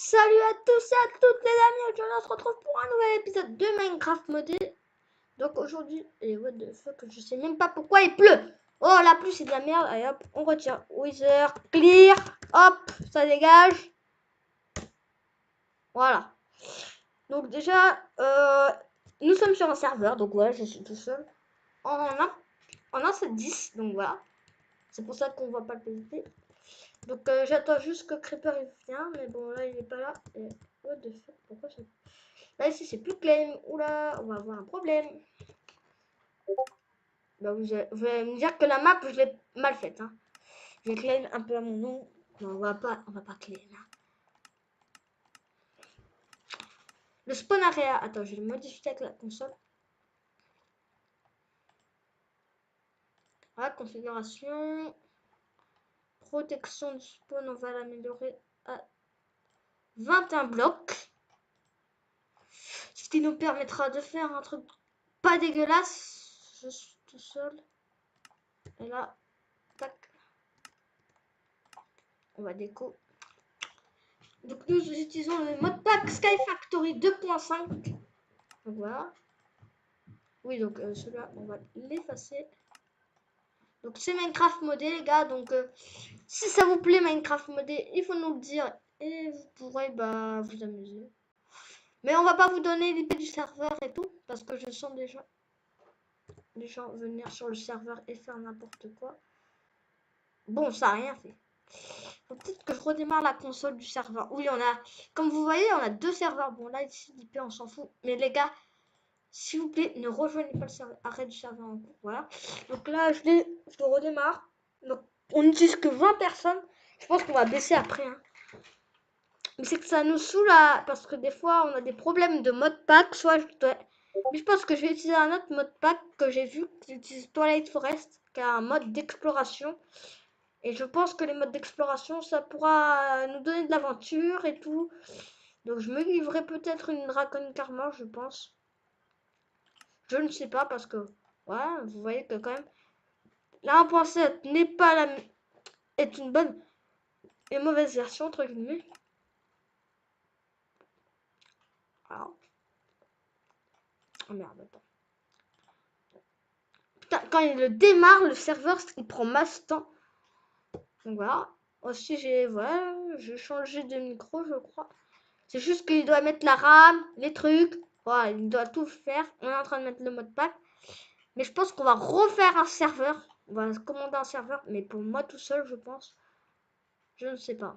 Salut à tous et à toutes les amis, aujourd'hui on se retrouve pour un nouvel épisode de Minecraft modé. Donc aujourd'hui, et what the fuck, je sais même pas pourquoi il pleut. Oh la pluie c'est de la merde, allez hop, on retire. Wither, clear, hop, ça dégage. Voilà. Donc déjà, nous sommes sur un serveur, donc voilà, je suis tout seul. On a 7-10, donc voilà. C'est pour ça qu'on voit pas le PVP. Donc j'attends juste que Creeper il vient, mais bon là il est pas là. Et what the fuck, pourquoi ça... Là ici c'est plus claim. Oula, on va avoir un problème. Bah, vous allez me dire que la map je l'ai mal faite. Hein. Je vais claim un peu à mon nom. Non, on va pas claim. Hein. Le spawn area. Attends, je vais le modifier avec la console. Voilà, configuration. Protection du spawn, on va l'améliorer à 21 blocs. Ce qui nous permettra de faire un truc pas dégueulasse. Je suis tout seul. Et là, tac. On va déco. Donc nous utilisons le modpack Sky Factory 2.5. Donc voilà. Oui, donc celui-là, on va l'effacer. Donc c'est Minecraft modé les gars. Donc si ça vous plaît Minecraft modé, il faut nous le dire. Et vous pourrez vous amuser. Mais on va pas vous donner l'IP du serveur et tout. Parce que je sens déjà les gens venir sur le serveur et faire n'importe quoi. Bon, ça n'a rien fait. Faut peut-être que je redémarre la console du serveur. Oui, on a, comme vous voyez, on a deux serveurs. Bon, là, ici, l'IP, on s'en fout. Mais les gars, s'il vous plaît, ne rejoignez pas le serveur. Arrête du serveur en cours. Voilà. Donc là, je le redémarre. Donc, on n'utilise que 20 personnes. Je pense qu'on va baisser après. Hein. Mais c'est que ça nous saoule parce que des fois, on a des problèmes de mode pack. Soit je dois... Mais je pense que je vais utiliser un autre mode pack que j'ai vu. J'utilise Twilight Forest, qui a un mode d'exploration. Et je pense que les modes d'exploration, ça pourra nous donner de l'aventure et tout. Donc je me livrerai peut-être une Dragon Karma, je pense. Je ne sais pas parce que, ouais, vous voyez que quand même, la 1.7 n'est pas la... est une bonne et mauvaise version, entre guillemets. Alors. Oh merde, attends. Putain, quand il le démarre, le serveur, il prend masse de temps. Donc voilà. Aussi, j'ai changé de micro, je crois. C'est juste qu'il doit mettre la RAM, les trucs. Voilà, il doit tout faire. On est en train de mettre le mode pack. Mais je pense qu'on va refaire un serveur. On va commander un serveur. Mais pour moi tout seul, je pense. Je ne sais pas.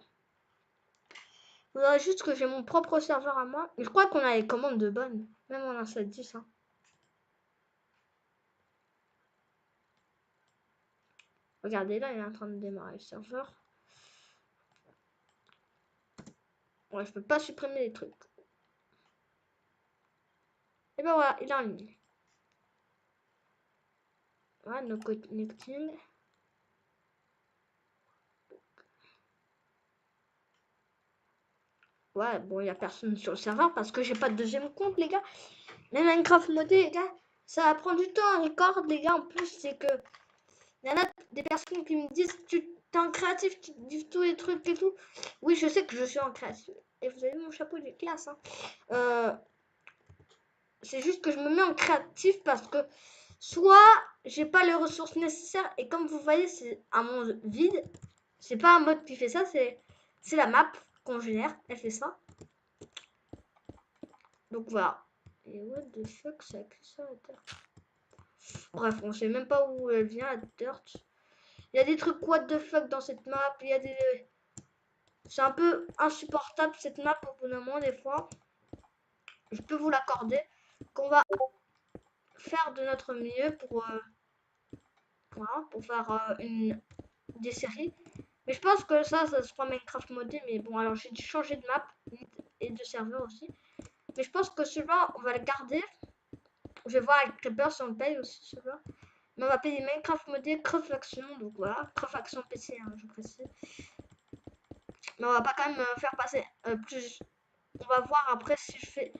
Il faudrait juste que j'ai mon propre serveur à moi. Mais je crois qu'on a les commandes de bonnes. Même en 1.7.10. Hein. Regardez, là, il est en train de démarrer le serveur. Ouais, je peux pas supprimer les trucs. Et ben voilà, il est en ligne. Voilà, no connecting. Ouais, bon, il n'y a personne sur le serveur parce que j'ai pas de deuxième compte, les gars. Mais Minecraft modé, les gars, ça va prendre du temps à record, les gars. En plus, c'est que il y en a des personnes qui me disent tu es en créatif, tu dis tous les trucs et tout. Oui, je sais que je suis en créatif. Et vous avez vu mon chapeau, il est classe. Hein. C'est juste que je me mets en créatif parce que soit j'ai pas les ressources nécessaires et comme vous voyez, c'est un monde vide. C'est pas un mode qui fait ça, c'est la map qu'on génère. Elle fait ça. Donc voilà. Et what the fuck, ça a que ça la terre. Bref, on sait même pas où elle vient la dirt. Il y a des trucs what the fuck dans cette map. Il y a des... C'est un peu insupportable cette map au bout d'un moment des fois. Je peux vous l'accorder. Qu'on va faire de notre mieux pour, voilà, pour faire des séries. Mais je pense que ça se fera Minecraft modé. Mais bon, alors j'ai dû changer de map et de serveur aussi. Mais je pense que celui-là, on va le garder. Je vais voir avec Creeper si on le paye aussi celui-là. Mais on va payer Minecraft modé, Craft Action. Donc voilà, Craft Action PC, hein, je précise. Mais on va pas quand même faire passer plus. On va voir après si je fais.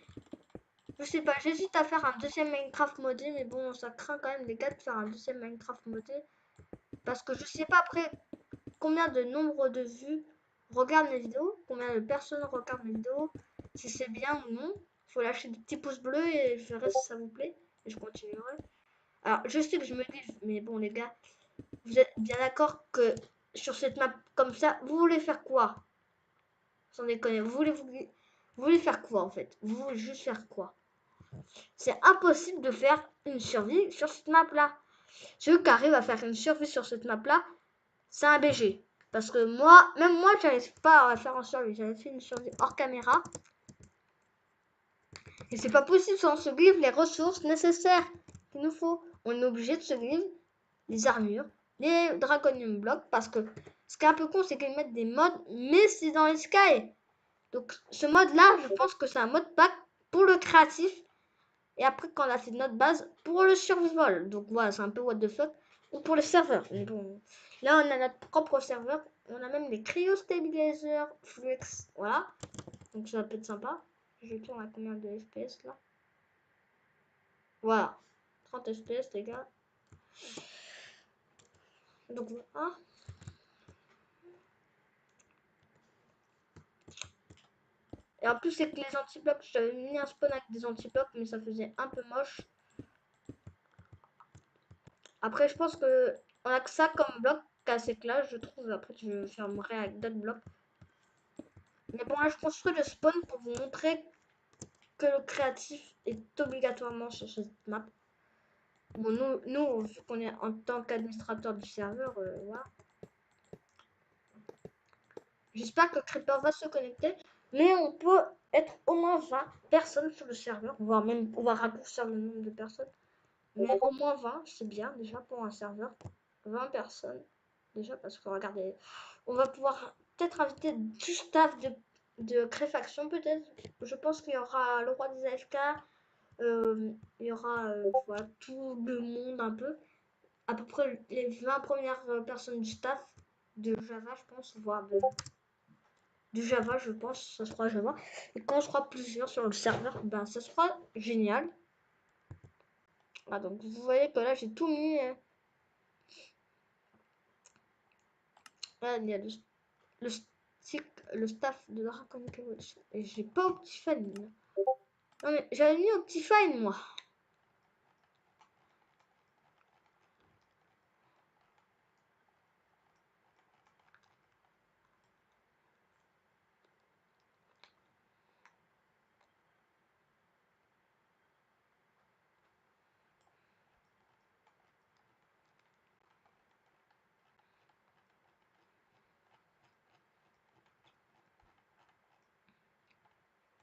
Je sais pas, j'hésite à faire un deuxième Minecraft modé, mais bon, ça craint quand même les gars de faire un deuxième Minecraft modé. Parce que je sais pas après combien de nombre de vues regardent mes vidéos, combien de personnes regardent mes vidéos, si c'est bien ou non. Il faut lâcher des petits pouces bleus et je verrai si ça vous plaît. Et je continuerai. Alors, je sais que je me dis, mais bon, les gars, vous êtes bien d'accord que sur cette map comme ça, vous voulez faire quoi? Sans déconner, vous voulez faire quoi en fait? Vous voulez juste faire quoi? C'est impossible de faire une survie sur cette map là. Celui qui arrive à faire une survie sur cette map là, c'est un BG. Parce que moi, même moi, j'arrive pas à faire une survie. J'avais fait une survie hors caméra. Et c'est pas possible sans se give les ressources nécessaires qu'il nous faut. On est obligé de se give les armures, les Draconium Blocks. Parce que ce qui est un peu con, c'est qu'ils mettent des modes, mais c'est dans les Sky. Donc ce mode là, je pense que c'est un mode pack pour le créatif. Et après, quand on a fait notre base, pour le survival. Donc voilà, c'est un peu what the fuck. Ou pour le serveur. Mais bon, là, on a notre propre serveur. On a même les Cryo Stabilizer, Flex. Voilà. Donc ça peut être sympa. Je tourne à combien de FPS là? Voilà. 30 FPS, les gars. Donc voilà. Et en plus, c'est que les anti-blocs, j'avais mis un spawn avec des anti-blocs, mais ça faisait un peu moche. Après, je pense que on a que ça comme bloc assez classe, je trouve. Après, je fermerai avec d'autres blocs. Mais bon, là, je construis le spawn pour vous montrer que le créatif est obligatoirement sur cette map. Bon, nous vu qu'on est en tant qu'administrateur du serveur, voilà. J'espère que Creeper va se connecter, mais on peut être au moins 20 personnes sur le serveur, voire même on va raccourcir le nombre de personnes. Mais au moins 20, c'est bien déjà pour un serveur. 20 personnes, déjà, parce que regardez, on va pouvoir peut-être inviter du staff de Créfaction, peut-être. Je pense qu'il y aura le roi des AFK, il y aura voilà, tout le monde un peu. À peu près les 20 premières personnes du staff de Java, je pense, voire du Java, je pense, ça sera Java. Et quand on sera plusieurs sur le serveur, ben ça sera génial. Ah, donc vous voyez que là j'ai tout mis. Là, il y a le, stick, le staff de Dragon Watch. Et j'ai pas Optifine. Non mais j'avais mis Optifine moi.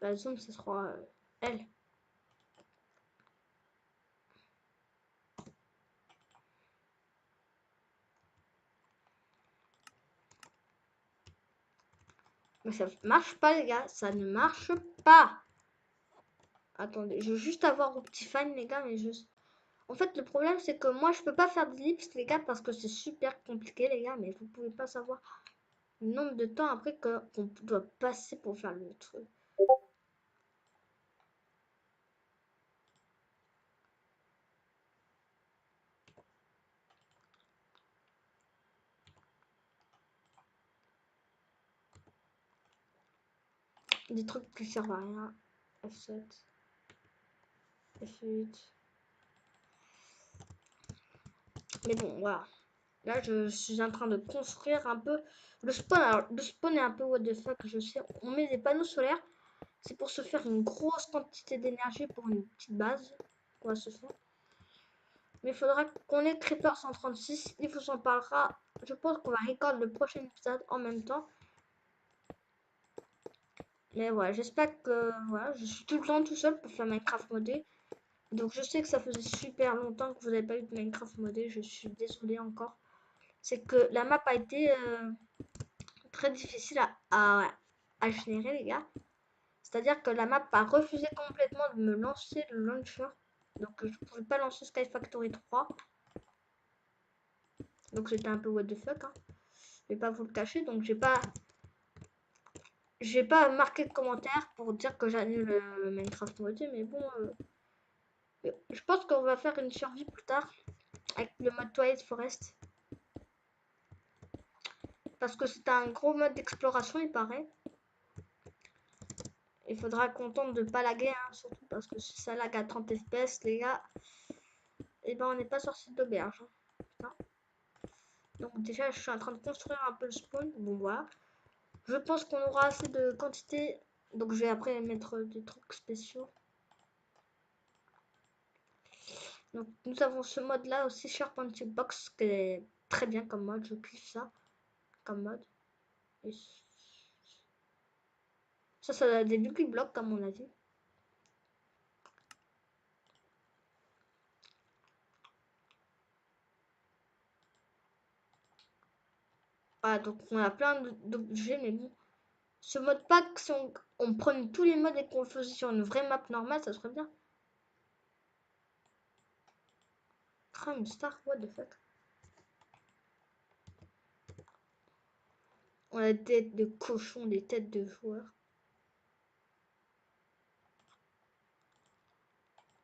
La zone, ce sera elle. Mais ça marche pas les gars, ça ne marche pas. Attendez, je veux juste avoir Optifine les gars, mais juste. En fait, le problème c'est que moi je peux pas faire d'ellipse les gars parce que c'est super compliqué les gars, mais vous pouvez pas savoir le nombre de temps après qu'on doit passer pour faire le truc. Des trucs qui servent à rien. F7. F8. Mais bon, voilà. Là, je suis en train de construire un peu le spawn. Alors, le spawn est un peu what the fuck, je sais. On met des panneaux solaires. C'est pour se faire une grosse quantité d'énergie pour une petite base. On va se faire. Mais il faudra qu'on ait Creeper 136. Il vous en parlera. Je pense qu'on va record le prochain épisode en même temps. Mais voilà, j'espère que voilà, je suis tout le temps tout seul pour faire Minecraft modé. Donc je sais que ça faisait super longtemps que vous n'avez pas eu de Minecraft modé. Je suis désolée encore. C'est que la map a été très difficile à générer les gars. C'est-à-dire que la map a refusé complètement de me lancer le launcher. Donc je ne pouvais pas lancer Sky Factory 3. Donc c'était un peu what the fuck. Hein. Je vais pas vous le cacher. Donc j'ai pas marqué de commentaire pour dire que j'annule le Minecraft modé. Mais bon, je pense qu'on va faire une survie plus tard avec le mode Twilight Forest. Parce que c'est un gros mode d'exploration, il paraît. Il faudra qu'on tente de pas laguer, hein, surtout parce que si ça lag à 30 fps, les gars, et ben on n'est pas sorti d'auberge. Hein. Donc déjà, je suis en train de construire un peu le spawn. Bon, voilà. Je pense qu'on aura assez de quantité. Donc je vais après mettre des trucs spéciaux. Donc nous avons ce mode là aussi, Charpentier Box, qui est très bien comme mode. Je kiffe ça comme mode. Et ça a des Lucky Blocks comme on a dit. Voilà, donc on a plein d'objets, mais bon. Ce mode pack, si on prenait tous les modes et qu'on le faisait sur une vraie map normale, ça serait bien. Crime Star, what the fuck. On a des têtes de cochon, des têtes de joueurs.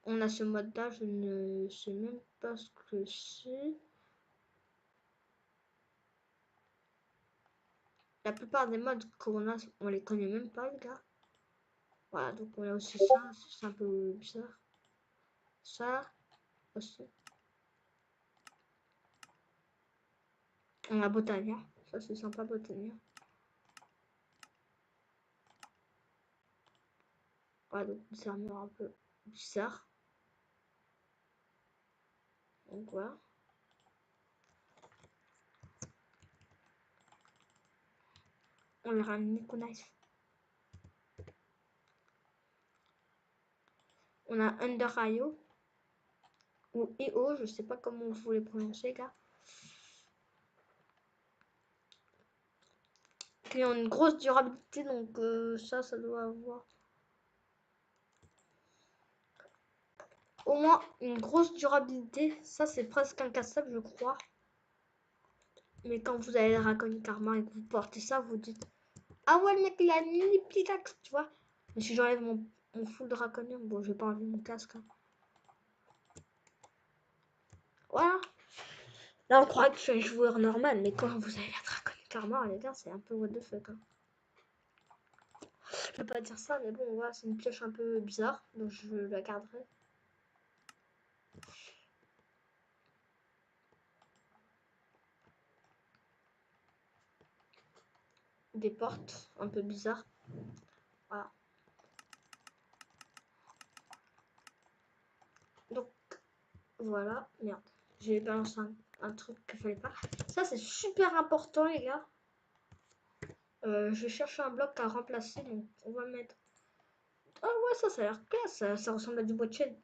On a ce mode là, je ne sais même pas ce que c'est. La plupart des modes qu'on a, on les connaît même pas, les gars. Voilà, donc on a aussi ça, c'est un peu bizarre. Ça aussi. On a Botania, ça c'est sympa Botania. Voilà, donc une armure un peu bizarre. Donc voilà. On verra un Nico Knife. On a Under IO. Ou EO, je sais pas comment vous les prononcer, gars. Qui ont une grosse durabilité, donc ça doit avoir au moins une grosse durabilité. Ça, c'est presque incassable, je crois. Mais quand vous avez le Raccoon Karma et que vous portez ça, vous dites ah ouais, le mec, il a une mini pickaxe, tu vois. Mais si j'enlève mon full draconium, bon, je vais pas enlever mon casque. Hein. Voilà. Là, on croit que je suis un joueur normal, mais quand vous avez la Raccoon Karma, les gars, c'est un peu what the fuck. Hein. Je peux pas dire ça, mais bon, voilà, c'est une pioche un peu bizarre, donc je la garderai. Des portes un peu bizarres. Voilà. Donc, voilà. Merde. J'ai balancé un truc qu'il fallait pas. Ça, c'est super important, les gars. Je cherche un bloc à remplacer, donc on va le mettre. Ah ouais, ça a l'air classe. Ça ressemble à du bois de chaîne.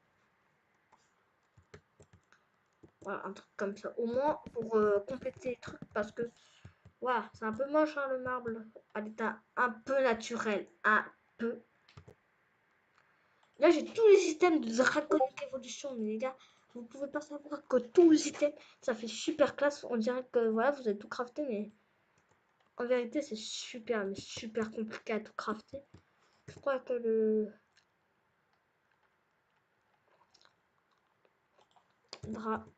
Voilà, un truc comme ça. Au moins, pour compléter les trucs, parce que, voilà, c'est un peu moche, hein, le marbre. À l'état un peu naturel. Un peu. Là, j'ai tous les systèmes de Draconic Evolution, mais les gars, vous pouvez pas savoir que tous les systèmes, ça fait super classe. On dirait que voilà, vous avez tout crafté, mais en vérité, c'est super, mais super compliqué à tout crafter. Je crois que le Draco.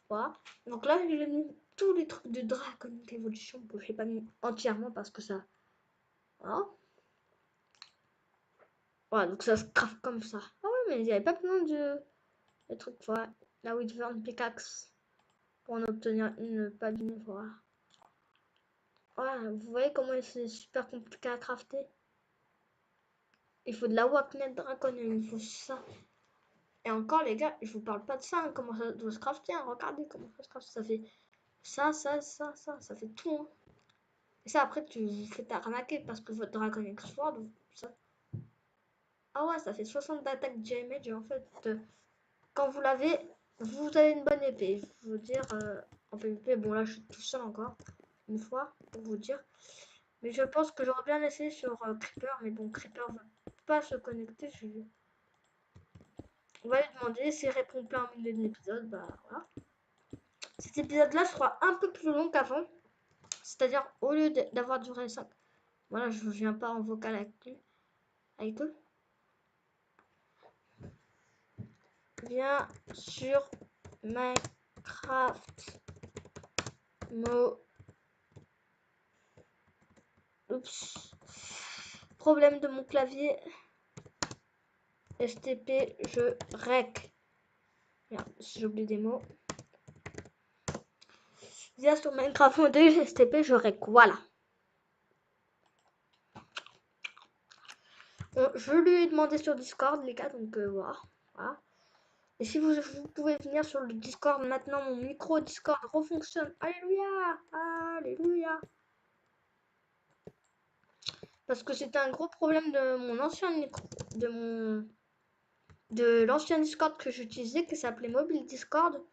Voilà. Donc là, j'ai mis tous les trucs de Draconic Evolution. Bon, je l'ai pas mis entièrement parce que ça. Voilà. Voilà, donc ça se craft comme ça. Ah ouais, mais il n'y avait pas besoin de trucs. Voilà. La Wyvern Pickaxe. Pour en obtenir une pavine, voilà. Voilà, vous voyez comment c'est super compliqué à crafter. Il faut de la Wacnet Draconium, il faut ça. Et encore les gars, je vous parle pas de ça, hein, comment ça doit se crafter, hein. Regardez comment ça se crafte, ça fait ça fait tout. Hein. Et ça après tu vous faites arnaquer parce que votre Draconic Sword, ça... Ah ouais, ça fait 60 d'attaque damage en fait. Quand vous l'avez, vous avez une bonne épée. Je veux dire, en PvP, bon là je suis tout seul encore, une fois, pour vous dire. Mais je pense que j'aurais bien essayé sur Creeper, mais bon, Creeper ne veut pas se connecter. On va lui demander s'il répond pas en milieu de l'épisode. Bah voilà. Cet épisode-là sera un peu plus long qu'avant. C'est-à-dire, au lieu d'avoir duré 5. Voilà, je ne viens pas en vocal avec eux. Viens sur Minecraft. Craft. Mo. Oups. Problème de mon clavier. STP, je rec. Merde, j'ai oublié des mots. Via sur Minecraft Modé, STP, je rec. Voilà. Bon, je lui ai demandé sur Discord, les gars, donc voilà. Voilà. Et si vous pouvez venir sur le Discord maintenant, mon micro Discord refonctionne. Alléluia! Alléluia! Parce que c'était un gros problème de mon ancien micro, de l'ancien Discord que j'utilisais, qui s'appelait Mobile Discord.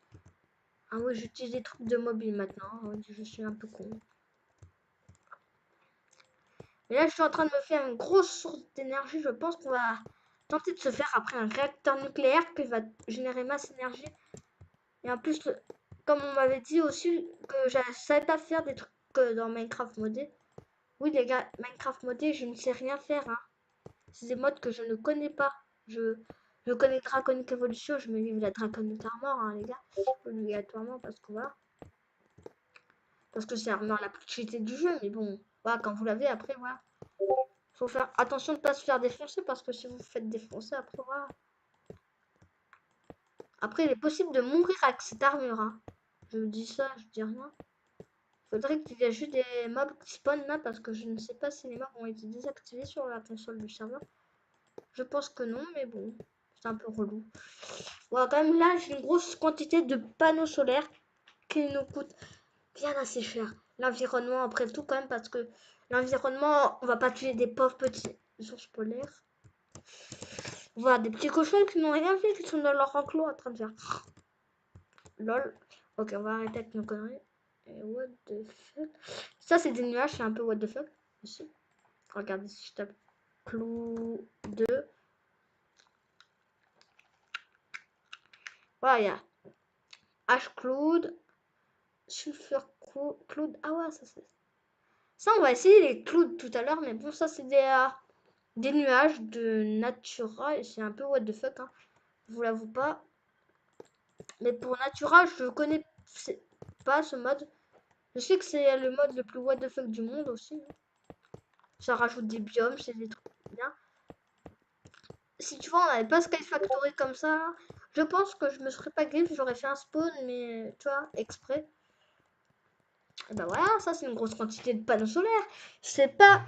Ah oui, j'utilise des trucs de mobile maintenant. Je suis un peu con. Et là, je suis en train de me faire une grosse source d'énergie. Je pense qu'on va tenter de se faire après un réacteur nucléaire qui va générer masse énergie. Et en plus, comme on m'avait dit aussi que je savais pas faire des trucs dans Minecraft modé. Oui, les gars, Minecraft modé, je ne sais rien faire. Hein. C'est des modes que je ne connais pas. Je connais Draconic Evolution, je me livre la Draconic Armor, hein, les gars. Obligatoirement, parce que voilà. Parce que c'est vraiment la petite du jeu, mais bon, voilà, quand vous l'avez, après, voilà. Faut faire attention de ne pas se faire défoncer, parce que si vous vous faites défoncer, après, voilà. Après, il est possible de mourir avec cette armure, hein. Je dis ça, je dis rien. Faudrait qu'il y ait juste des mobs qui spawnent là, parce que je ne sais pas si les mobs ont été désactivés sur la console du serveur. Je pense que non, mais bon, c'est un peu relou. Voilà, quand même, là, j'ai une grosse quantité de panneaux solaires qui nous coûtent bien assez cher. L'environnement, après tout, quand même, parce que l'environnement, on va pas tuer des pauvres petits ours polaires. Voilà, des petits cochons qui n'ont rien fait, qui sont dans leur enclos en train de faire lol. Ok, on va arrêter avec nos conneries. Et what the fuck. Ça, c'est des nuages, c'est un peu what the fuck aussi. Regardez si je tape clou 2. Voilà, il y a H-Cloud, Sulfur Cloud. Ah ouais, ça c'est. Ça, on va essayer les clouds tout à l'heure, mais bon, ça c'est des nuages de Natura et c'est un peu what the fuck, hein. Je vous l'avoue pas. Mais pour Natura, je connais pas ce mode. Je sais que c'est le mode le plus what the fuck du monde aussi. Ça rajoute des biomes, c'est des trucs bien. Si tu vois, on n'avait pas Sky Factory comme ça, je pense que je me serais pas griffe, j'aurais fait un spawn, mais tu vois, exprès. Et ben voilà, ça c'est une grosse quantité de panneaux solaires. C'est pas.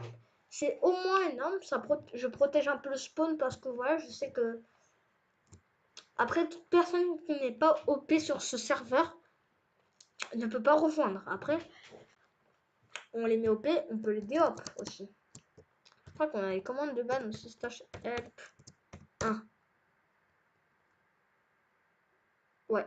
C'est au moins énorme. Je protège un peu le spawn parce que voilà, je sais que. Après, toute personne qui n'est pas OP sur ce serveur ne peut pas rejoindre. Après, on les met OP, on peut les déop aussi. Je crois qu'on a les commandes de ban aussi. Stash help 1. Ouais.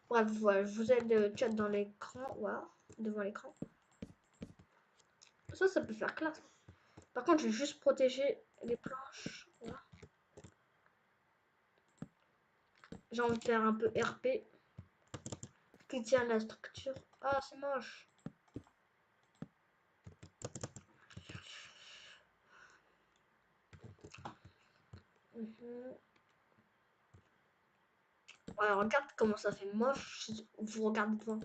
Bref, voilà, je vous aide le chat dans l'écran. Voilà, devant l'écran. Ça peut faire classe. Par contre, je vais juste protéger les planches. Voilà. J'ai envie de faire un peu RP. Qui tient la structure. Ah, c'est moche. Ouais, regarde comment ça fait moche. Vous regardez devant.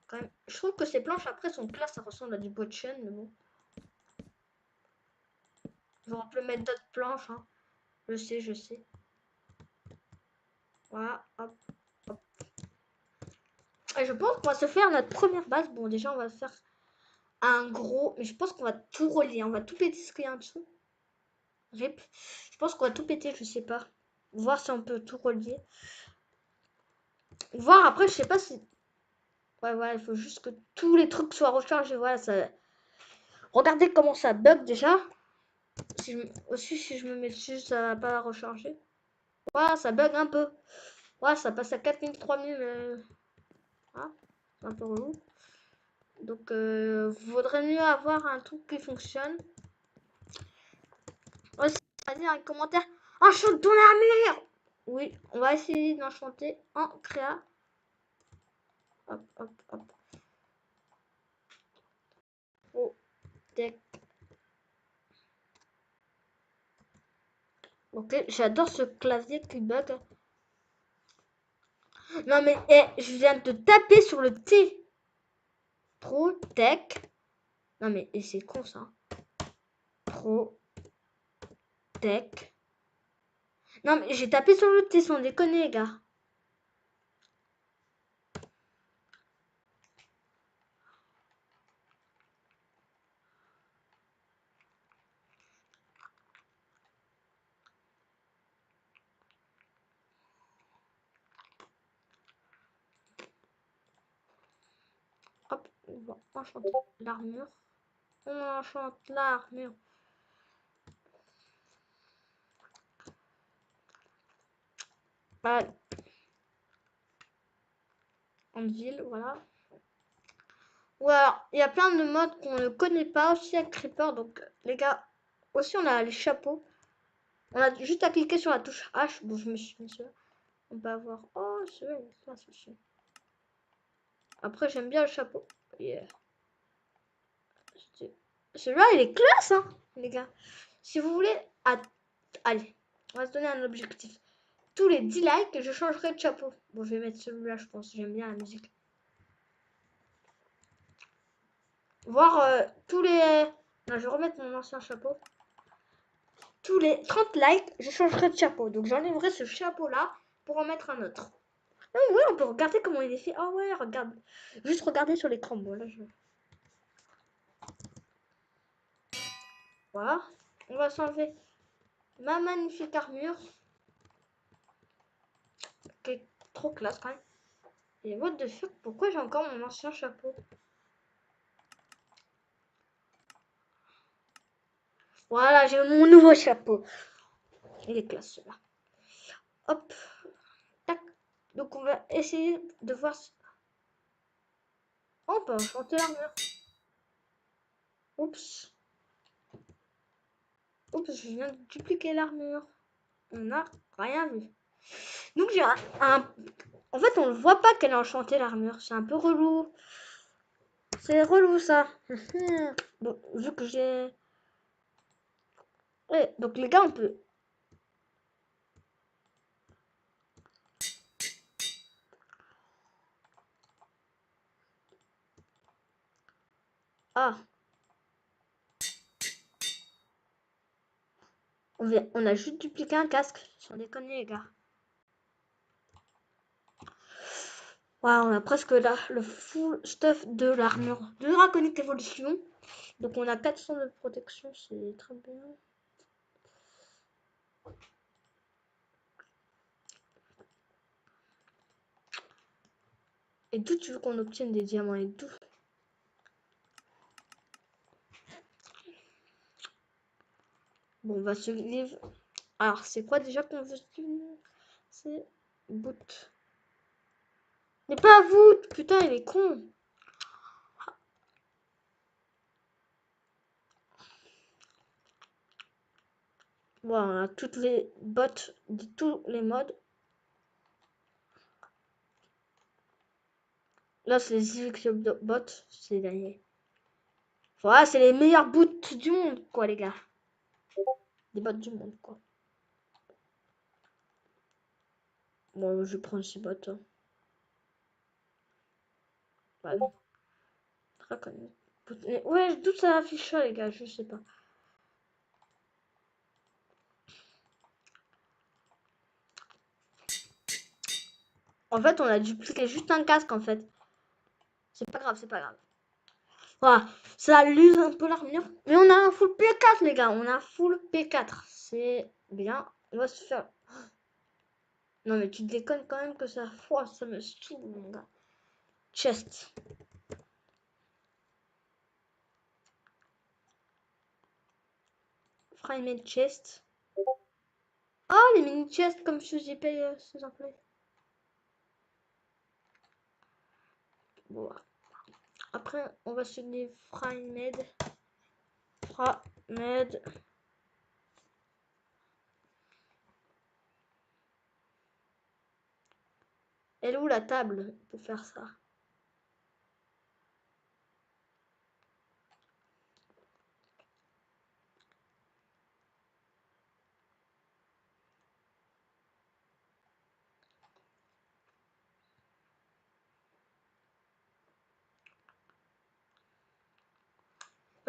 Quand même. Je trouve que ces planches après sont classe. Ça ressemble à du bois de chêne, mais bon. On peut mettre d'autres planches. Hein. Je sais, je sais. Voilà, hop, hop. Et je pense qu'on va se faire notre première base. Bon, déjà, on va faire un gros. Mais je pense qu'on va tout relier. On va tout péter ce qu'il y a en dessous. Rip. Je pense qu'on va tout péter, je sais pas. Voir si on peut tout relier. Voir après, je sais pas si. Ouais, voilà, il faut juste que tous les trucs soient rechargés. Voilà, ça. Regardez comment ça bug déjà. Aussi, si je me mets dessus, ça va pas recharger. Voilà, ça bug un peu. Voilà, ça passe à 4000, 3000. Voilà, c'est un peu relou. Donc, vaudrait mieux avoir un truc qui fonctionne. Aussi, on va dire un commentaire. Enchante ton armure! Oui, on va essayer d'enchanter en créa. Hop, hop, hop. Oh, deck. Ok, j'adore ce clavier qui bug. Non mais je viens de taper sur le T. Protec. Non mais c'est con ça. Protec. Non mais j'ai tapé sur le T sans déconner les gars. Hop, on va enchanter l'armure. On enchante l'armure. Allez. En ville, voilà. Ou alors, il y a plein de modes qu'on ne connaît pas aussi avec Creeper. Donc, les gars, aussi on a les chapeaux. On a juste à cliquer sur la touche H. Bon, je me suis mis celui-là. On peut avoir. Oh, celui-là, il est classe aussi. Après, j'aime bien le chapeau. Yeah. Celui-là, il est classe, hein, les gars. Si vous voulez. Allez, on va se donner un objectif. Tous les 10 likes, je changerai de chapeau. Bon, je vais mettre celui-là, je pense. J'aime bien la musique. Voir tous les. Non, je vais remettre mon ancien chapeau. Tous les 30 likes, je changerai de chapeau. Donc j'enlèverai ce chapeau-là pour en mettre un autre. Ah ouais, on peut regarder comment il est fait. Ah ouais, regarde. Juste regarder sur l'écran. Bon, là, voilà. On va s'enlever ma magnifique armure. Qui est trop classe quand même. Et what the fuck, pourquoi j'ai encore mon ancien chapeau? Voilà, j'ai mon nouveau chapeau. Il est classe celui-là. Hop. Tac. Donc on va essayer de voir. Oh, on peut enchanter l'armure. Oups. Oups, je viens de dupliquer l'armure. On n'a rien vu. Donc j'ai un. En fait, on ne voit pas qu'elle a enchanté l'armure. C'est un peu relou. C'est relou ça. Bon, vu que j'ai. Ouais, donc les gars, on peut. Ah. On a juste dupliqué un casque. Sans déconner, les gars. Ouais, on a presque là le full stuff de l'armure de Draconic Evolution. Donc on a 400 de protection, c'est très bien. Et d'où tu veux qu'on obtienne des diamants et d'où? Bon, on va se livre. Alors, c'est quoi déjà qu'on veut suivre? C'est boot. Mais pas vous! Putain, il est con! Bon, on a toutes les bots de tous les modes. Là, c'est les Eviction bots. C'est les... Voilà, c'est les meilleurs bots du monde, quoi, les gars. Des bots du monde, quoi. Bon, je prends ces bots. Hein. Ouais. Ouais, d'où ça affiche ça, les gars, je sais pas. En fait, on a dupliqué juste un casque, en fait. C'est pas grave, c'est pas grave. Voilà, ça l'use un peu l'armure. Mais on a un full P4, les gars. On a un full P4. C'est bien. On va se faire... Non, mais tu déconnes quand même que ça... Oh, ça me saoule, mon gars. Chest. Frame chest. Oh, les mini chests comme je j'ai payé ces employés. Bon, après, on va se dire Framed. Framed. Elle est où la table pour faire ça?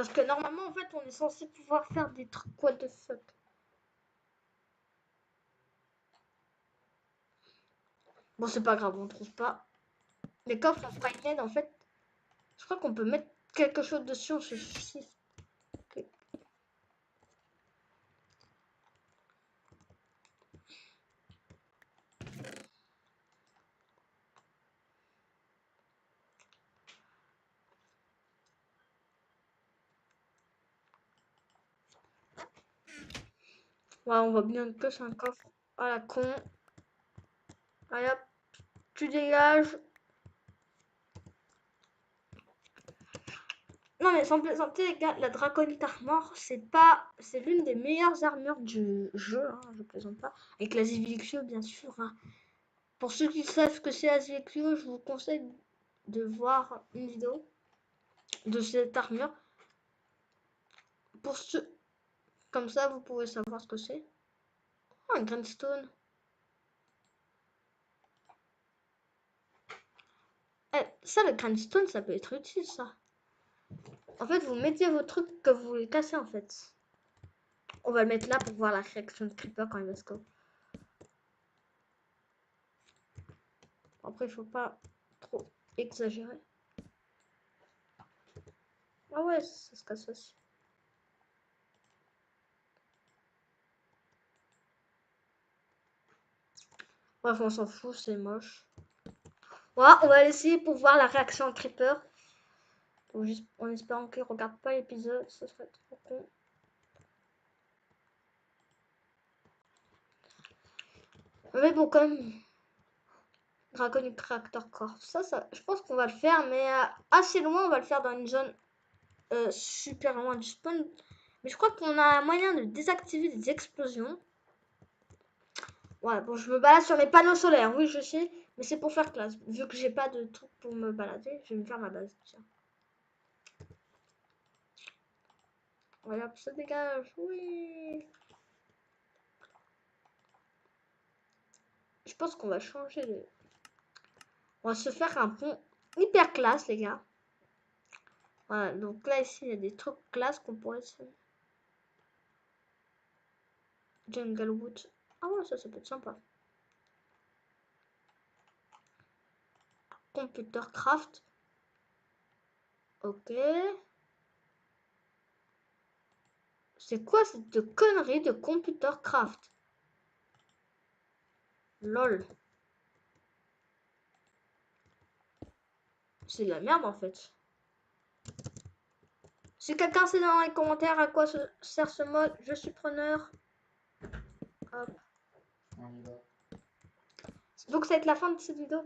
Parce que normalement, en fait, on est censé pouvoir faire des trucs what the fuck. Bon, c'est pas grave, on trouve pas. Les coffres en Frightened, en fait, je crois qu'on peut mettre quelque chose dessus, on se shift. Ok. Ouais, on voit bien que c'est un coffre à la con. Allez hop, tu dégages. Non mais sans plaisanter les gars, la Draconite Armor, c'est l'une des meilleures armures du jeu, hein, je plaisante pas. Avec la Zivixio bien sûr. Hein. Pour ceux qui savent ce que c'est la Zivixio, je vous conseille de voir une vidéo de cette armure. Pour ceux, comme ça vous pouvez savoir ce que c'est. Oh, un grindstone. Eh, ça le grindstone ça peut être utile ça. En fait vous mettez vos trucs que vous voulez casser en fait. On va le mettre là pour voir la réaction de Creeper quand il va se go. Après, il faut pas trop exagérer. Ah ouais, ça se casse aussi. Bref, on s'en fout, c'est moche. Voilà, on va essayer pour voir la réaction de Creeper. En espérant qu'il regarde pas l'épisode, ça serait trop con. Mais bon, quand même. Draconic Reactor Core. Ça, je pense qu'on va le faire, mais assez loin, on va le faire dans une zone super loin du spawn. Mais je crois qu'on a un moyen de désactiver les explosions. Ouais, bon, je me balade sur les panneaux solaires, oui, je sais, mais c'est pour faire classe. Vu que j'ai pas de truc pour me balader, je vais me faire ma base. Tiens. Voilà, ça dégage, oui. Je pense qu'on va changer de... On va se faire un pont hyper classe, les gars. Voilà, donc là, ici, il y a des trucs classe qu'on pourrait se... Jungle Wood. Ah ouais, ça peut être sympa. Computer Craft. Ok. C'est quoi cette connerie de Computer Craft? Lol. C'est de la merde en fait. Si quelqu'un sait dans les commentaires à quoi sert ce mode, je suis preneur. Hop. Donc ça va être la fin de cette vidéo.